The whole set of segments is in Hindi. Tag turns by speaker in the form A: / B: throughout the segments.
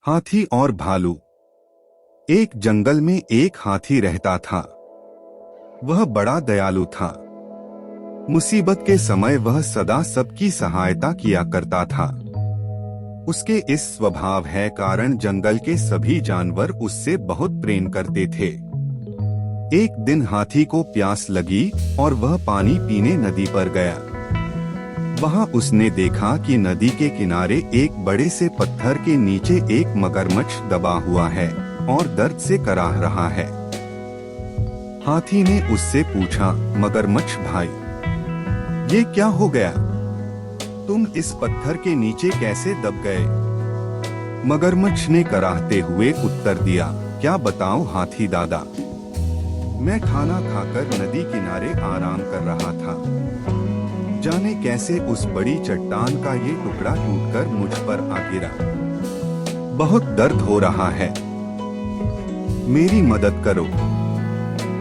A: हाथी और भालू। एक जंगल में एक हाथी रहता था। वह बड़ा दयालु था। मुसीबत के समय वह सदा सबकी सहायता किया करता था। उसके इस स्वभाव है कारण जंगल के सभी जानवर उससे बहुत प्रेम करते थे। एक दिन हाथी को प्यास लगी और वह पानी पीने नदी पर गया। वहां उसने देखा कि नदी के किनारे एक बड़े से पत्थर के नीचे एक मगरमच्छ दबा हुआ है और दर्द से कराह रहा है। हाथी ने उससे पूछा, मगरमच्छ भाई, ये क्या हो गया? तुम इस पत्थर के नीचे कैसे दब गए? मगरमच्छ ने कराहते हुए उत्तर दिया, क्या बताऊं हाथी दादा, मैं खाना खाकर नदी किनारे आराम कर रहा था। जाने कैसे उस बड़ी चट्टान का ये टुकड़ा टूटकर मुझ पर आ गिरा। बहुत दर्द हो रहा है, मेरी मदद करो,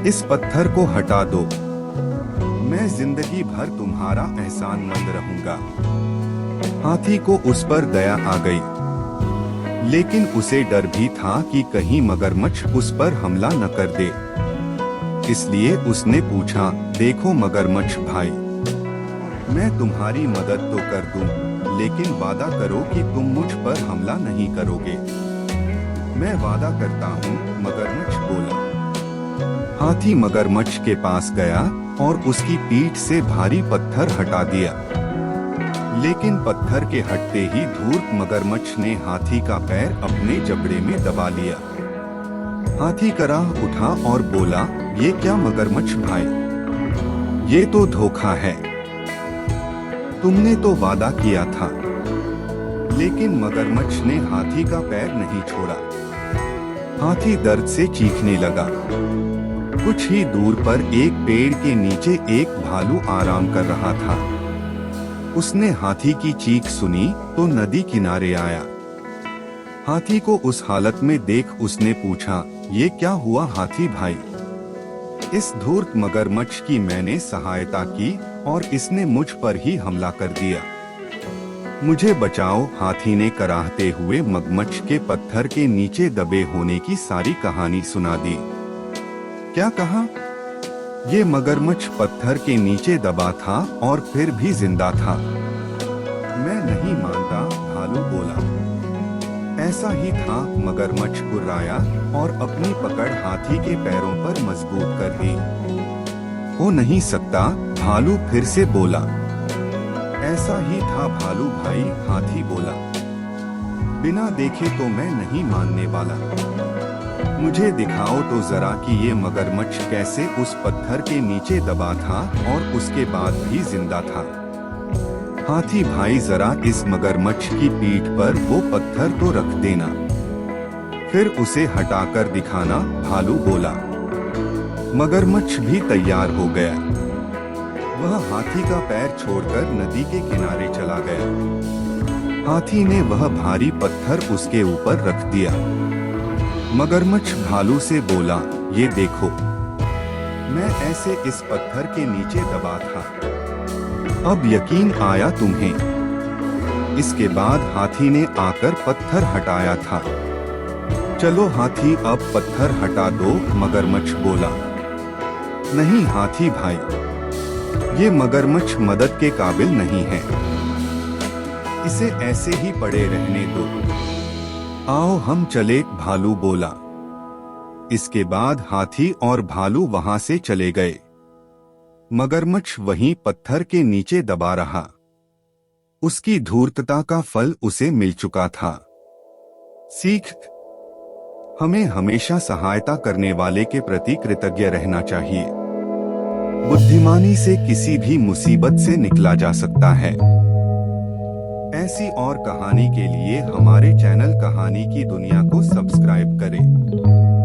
A: इस पत्थर को हटा दो, मैं जिंदगी भर तुम्हारा एहसानमंद रहूंगा। हाथी को उस पर दया आ गई, लेकिन उसे डर भी था कि कहीं मगरमच्छ उस पर हमला न कर दे। इसलिए उसने पूछा, देखो मगरमच्छ भाई, मैं तुम्हारी मदद तो कर दूं, लेकिन वादा करो कि तुम मुझ पर हमला नहीं करोगे। मैं वादा करता हूँ, मगरमच्छ बोला। हाथी मगरमच्छ के पास गया और उसकी पीठ से भारी पत्थर हटा दिया। लेकिन पत्थर के हटते ही धूर्त मगरमच्छ ने हाथी का पैर अपने जबड़े में दबा लिया। हाथी कराह उठा और बोला, ये क्या मगरमच्छ भाई, ये तो धोखा है। तुमने तो वादा किया था। लेकिन मगरमच्छ ने हाथी का पैर नहीं छोड़ा। हाथी दर्द से चीखने लगा। कुछ ही दूर पर एक पेड़ के नीचे एक भालू आराम कर रहा था। उसने हाथी की चीख सुनी तो नदी किनारे आया। हाथी को उस हालत में देख उसने पूछा, ये क्या हुआ हाथी भाई? इस धूर्त मगरमच्छ की मैंने सहायता की और इसने मुझ पर ही हमला कर दिया। मुझे बचाओ। हाथी ने कराहते हुए मगरमच्छ के पत्थर के नीचे दबे होने की सारी कहानी सुना दी। क्या कहा? ये मगरमच्छ पत्थर के नीचे दबा था और फिर भी जिंदा था। मैं नहीं मानता, भालू बोला। ऐसा ही था, मगरमच्छ गुर्राया और अपनी पकड़ हाथी के पैरों पर मजबूत कर दी। हो नहीं सकता, भालू फिर से बोला। ऐसा ही था भालू भाई, हाथी बोला। बिना देखे तो मैं नहीं मानने वाला। मुझे दिखाओ तो जरा कि ये मगरमच्छ कैसे उस पत्थर के नीचे दबा था और उसके बाद भी जिंदा था। हाथी भाई, जरा इस मगरमच्छ की पीठ पर वो पत्थर तो रख देना, फिर उसे हटाकर दिखाना, भालू बोला। मगरमच्छ भी तैयार हो गया। वह हाथी का पैर छोड़कर नदी के किनारे चला गया। हाथी ने वह भारी पत्थर उसके ऊपर रख दिया। मगरमच्छ भालू से बोला, ये देखो, मैं ऐसे इस पत्थर के नीचे दबा था। अब यकीन आया तुम्हें? इसके बाद हाथी ने आकर पत्थर हटाया था। चलो हाथी, अब पत्थर हटा दो, मगरमच्छ बोला। नहीं हाथी भाई, ये मगरमच्छ मदद के काबिल नहीं है, इसे ऐसे ही पड़े रहने दो। आओ हम चले, भालू बोला। इसके बाद हाथी और भालू वहां से चले गए। मगरमच्छ वहीं पत्थर के नीचे दबा रहा। उसकी धूर्तता का फल उसे मिल चुका था। सीख, हमें हमेशा सहायता करने वाले के प्रति कृतज्ञ रहना चाहिए। बुद्धिमानी से किसी भी मुसीबत से निकला जा सकता है। ऐसी और कहानी के लिए हमारे चैनल कहानी की दुनिया को सब्सक्राइब करें।